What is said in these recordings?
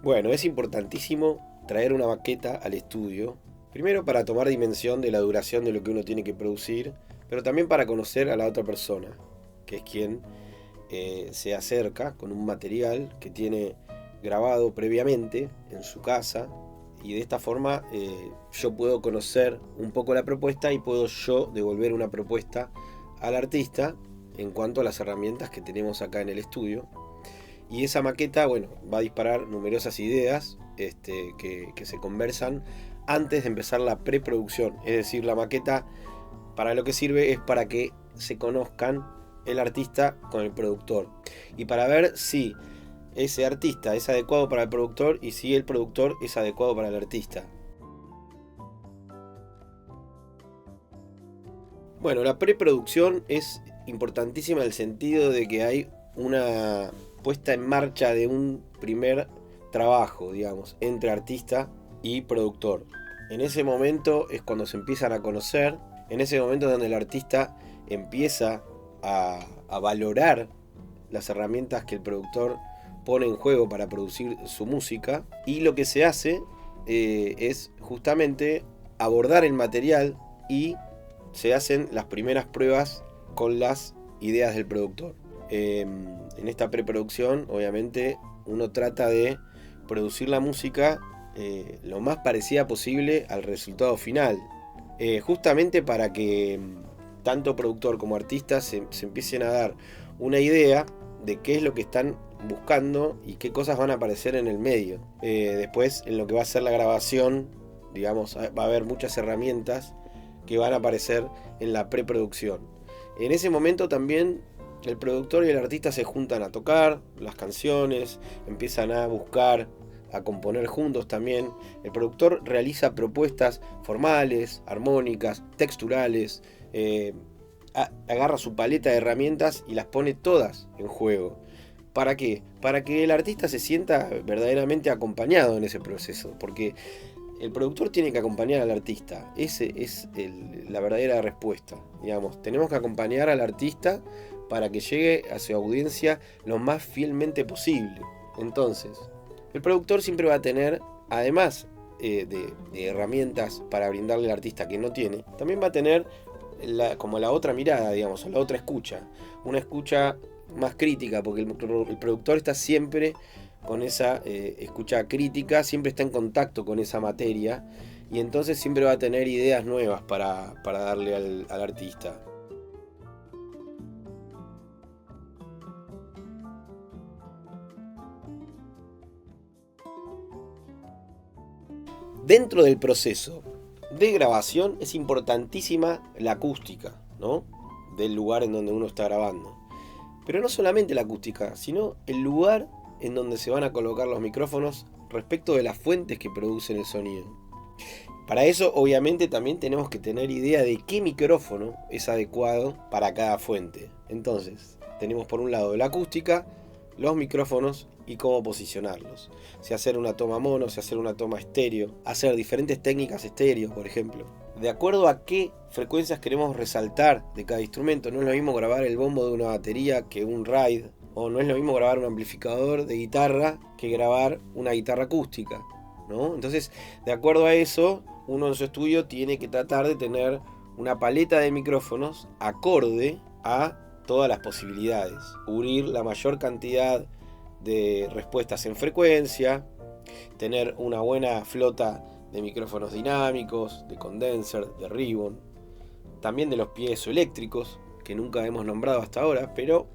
Bueno, es importantísimo traer una maqueta al estudio, primero para tomar dimensión de la duración de lo que uno tiene que producir, pero también para conocer a la otra persona, que es quien se acerca con un material que tiene grabado previamente en su casa, y de esta forma yo puedo conocer un poco la propuesta y puedo yo devolver una propuesta al artista en cuanto a las herramientas que tenemos acá en el estudio. Y esa maqueta, bueno, va a disparar numerosas ideas que se conversan antes de empezar la preproducción. Es decir, la maqueta para lo que sirve es para que se conozcan el artista con el productor. Y para ver si ese artista es adecuado para el productor y si el productor es adecuado para el artista. Bueno, la preproducción es importantísima en el sentido de que hay una puesta en marcha de un primer trabajo, digamos, entre artista y productor. En ese momento es cuando se empiezan a conocer, en ese momento es donde el artista empieza a valorar las herramientas que el productor pone en juego para producir su música, y lo que se hace es justamente abordar el material y se hacen las primeras pruebas con las ideas del productor. En esta preproducción, obviamente, uno trata de producir la música lo más parecida posible al resultado final, justamente para que tanto productor como artista se empiecen a dar una idea de qué es lo que están buscando y qué cosas van a aparecer en el medio. Después, en lo que va a ser la grabación, digamos, va a haber muchas herramientas que van a aparecer en la preproducción. En ese momento también el productor y el artista se juntan a tocar las canciones, empiezan a buscar, a componer juntos también. El productor realiza propuestas formales, armónicas, texturales, agarra su paleta de herramientas y las pone todas en juego. ¿Para qué? Para que el artista se sienta verdaderamente acompañado en ese proceso, porque el productor tiene que acompañar al artista. Esa es la verdadera respuesta. Digamos, tenemos que acompañar al artista para que llegue a su audiencia lo más fielmente posible. Entonces, el productor siempre va a tener, además de herramientas para brindarle al artista que no tiene, también va a tener como la otra mirada, digamos, la otra escucha. Una escucha más crítica, porque el productor está siempre con esa escucha crítica, siempre está en contacto con esa materia, y entonces siempre va a tener ideas nuevas para darle al artista. Dentro del proceso de grabación es importantísima la acústica, ¿no?, del lugar en donde uno está grabando. Pero no solamente la acústica, sino el lugar en donde se van a colocar los micrófonos respecto de las fuentes que producen el sonido. Para eso, obviamente, también tenemos que tener idea de qué micrófono es adecuado para cada fuente. Entonces, tenemos por un lado la acústica, los micrófonos y cómo posicionarlos. Si hacer una toma mono, si hacer una toma estéreo, hacer diferentes técnicas estéreo, por ejemplo. De acuerdo a qué frecuencias queremos resaltar de cada instrumento. No es lo mismo grabar el bombo de una batería que un ride, o no es lo mismo grabar un amplificador de guitarra que grabar una guitarra acústica, ¿no? Entonces, de acuerdo a eso, uno en su estudio tiene que tratar de tener una paleta de micrófonos acorde a todas las posibilidades, cubrir la mayor cantidad de respuestas en frecuencia, tener una buena flota de micrófonos dinámicos, de condenser, de ribbon, también de los piezoeléctricos, que nunca hemos nombrado hasta ahora, pero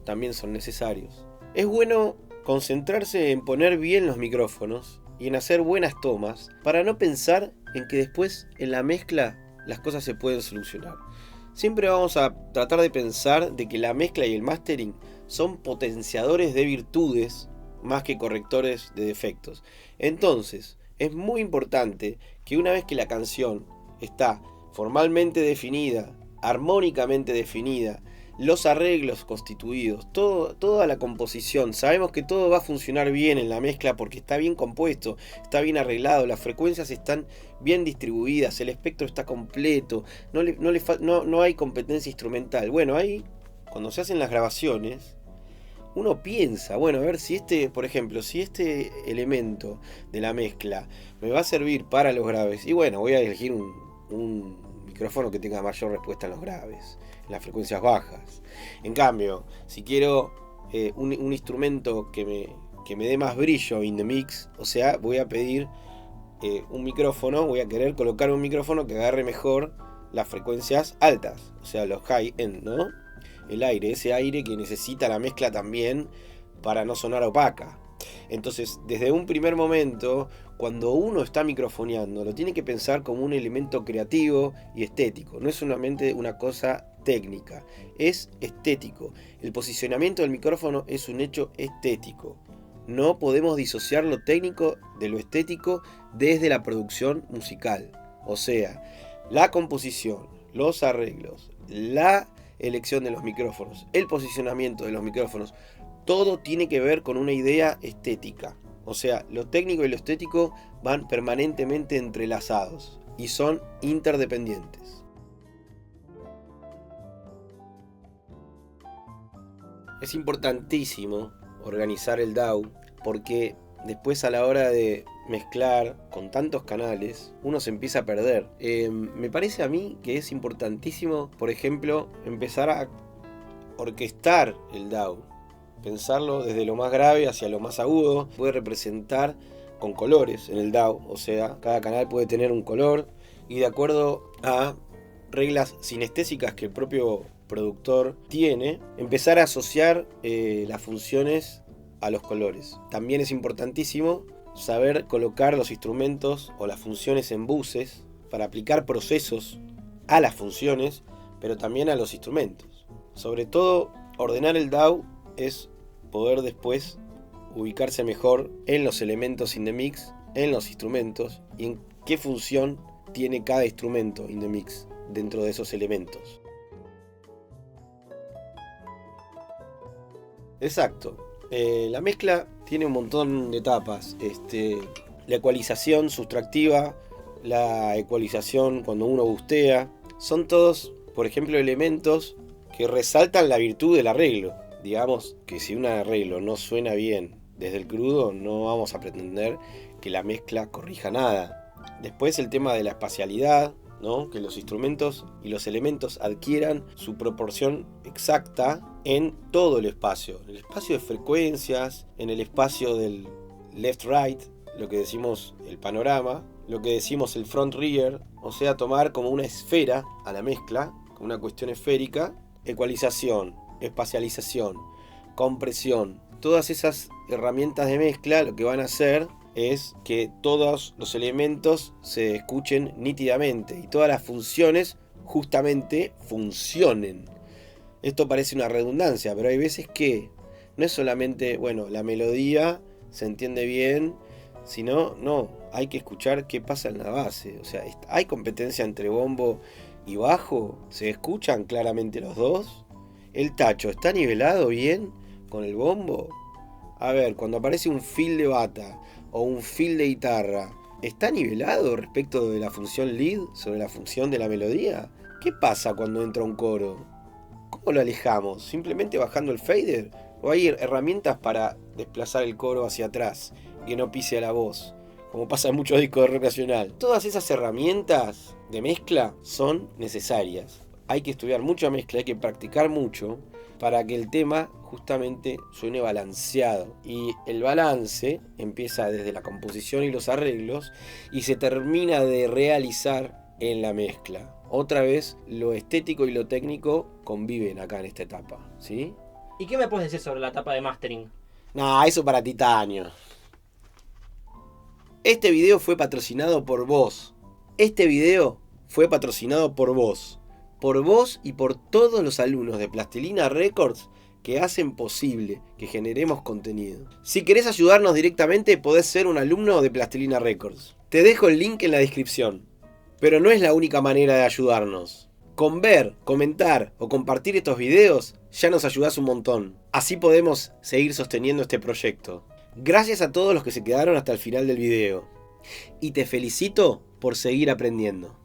también son necesarios. Es bueno concentrarse en poner bien los micrófonos y en hacer buenas tomas, para no pensar en que después en la mezcla las cosas se pueden solucionar. Siempre vamos a tratar de pensar de que la mezcla y el mastering son potenciadores de virtudes más que correctores de defectos. Entonces, es muy importante que una vez que la canción está formalmente definida, armónicamente definida, los arreglos constituidos, toda la composición, sabemos que todo va a funcionar bien en la mezcla porque está bien compuesto, está bien arreglado, las frecuencias están bien distribuidas, el espectro está completo, no hay competencia instrumental. Bueno, ahí, cuando se hacen las grabaciones, uno piensa, bueno, a ver si por ejemplo, si este elemento de la mezcla me va a servir para los graves, y bueno, voy a elegir un micrófono que tenga mayor respuesta en los graves, en las frecuencias bajas. En cambio, si quiero un instrumento que me dé más brillo in the mix, o sea, voy a pedir un micrófono, voy a querer colocar un micrófono que agarre mejor las frecuencias altas, o sea, los high end, ¿no? El aire, ese aire que necesita la mezcla también para no sonar opaca. Entonces, desde un primer momento, cuando uno está microfoneando, lo tiene que pensar como un elemento creativo y estético. No es solamente una cosa técnica, es estético. El posicionamiento del micrófono es un hecho estético. No podemos disociar lo técnico de lo estético desde la producción musical. O sea, la composición, los arreglos, la elección de los micrófonos, el posicionamiento de los micrófonos, todo tiene que ver con una idea estética. O sea, lo técnico y lo estético van permanentemente entrelazados y son interdependientes. Es importantísimo organizar el DAW porque después a la hora de mezclar con tantos canales uno se empieza a perder. Me parece a mí que es importantísimo, por ejemplo, empezar a orquestar el DAW, pensarlo desde lo más grave hacia lo más agudo. Puede representar con colores en el DAW, o sea, cada canal puede tener un color y de acuerdo a reglas sinestésicas que el propio productor tiene, empezar a asociar las funciones a los colores. También es importantísimo saber colocar los instrumentos o las funciones en buses para aplicar procesos a las funciones, pero también a los instrumentos. Sobre todo, ordenar el DAW es poder después ubicarse mejor en los elementos in the mix, en los instrumentos y en qué función tiene cada instrumento in the mix dentro de esos elementos. Exacto. La mezcla tiene un montón de etapas. La ecualización sustractiva, la ecualización cuando uno bustea, son todos, por ejemplo, elementos que resaltan la virtud del arreglo. Digamos que si un arreglo no suena bien desde el crudo, no vamos a pretender que la mezcla corrija nada. Después el tema de la espacialidad, ¿no? Que los instrumentos y los elementos adquieran su proporción exacta en todo el espacio de frecuencias, en el espacio del left-right, lo que decimos el panorama, lo que decimos el front-rear, o sea, tomar como una esfera a la mezcla, como una cuestión esférica, ecualización, espacialización, compresión, todas esas herramientas de mezcla lo que van a hacer es que todos los elementos se escuchen nítidamente y todas las funciones justamente funcionen. Esto parece una redundancia, pero hay veces que no es solamente, bueno, la melodía se entiende bien, sino, no, hay que escuchar qué pasa en la base. O sea, hay competencia entre bombo y bajo, se escuchan claramente los dos. El tacho está nivelado bien con el bombo. A ver, cuando aparece un fill de bata o un fill de guitarra, ¿está nivelado respecto de la función lead sobre la función de la melodía? ¿Qué pasa cuando entra un coro? ¿Cómo lo alejamos? ¿Simplemente bajando el fader? ¿O hay herramientas para desplazar el coro hacia atrás y que no pise a la voz? Como pasa en muchos discos de rock nacional. Todas esas herramientas de mezcla son necesarias. Hay que estudiar mucha mezcla, hay que practicar mucho para que el tema justamente suene balanceado. Y el balance empieza desde la composición y los arreglos y se termina de realizar en la mezcla. Otra vez, lo estético y lo técnico conviven acá en esta etapa, ¿sí? ¿Y qué me puedes decir sobre la etapa de mastering? Nah, eso para titanio. Este video fue patrocinado por vos. Este video fue patrocinado por vos. Por vos y por todos los alumnos de Plastilina Records que hacen posible que generemos contenido. Si querés ayudarnos directamente, podés ser un alumno de Plastilina Records. Te dejo el link en la descripción. Pero no es la única manera de ayudarnos. Con ver, comentar o compartir estos videos ya nos ayudás un montón. Así podemos seguir sosteniendo este proyecto. Gracias a todos los que se quedaron hasta el final del video. Y te felicito por seguir aprendiendo.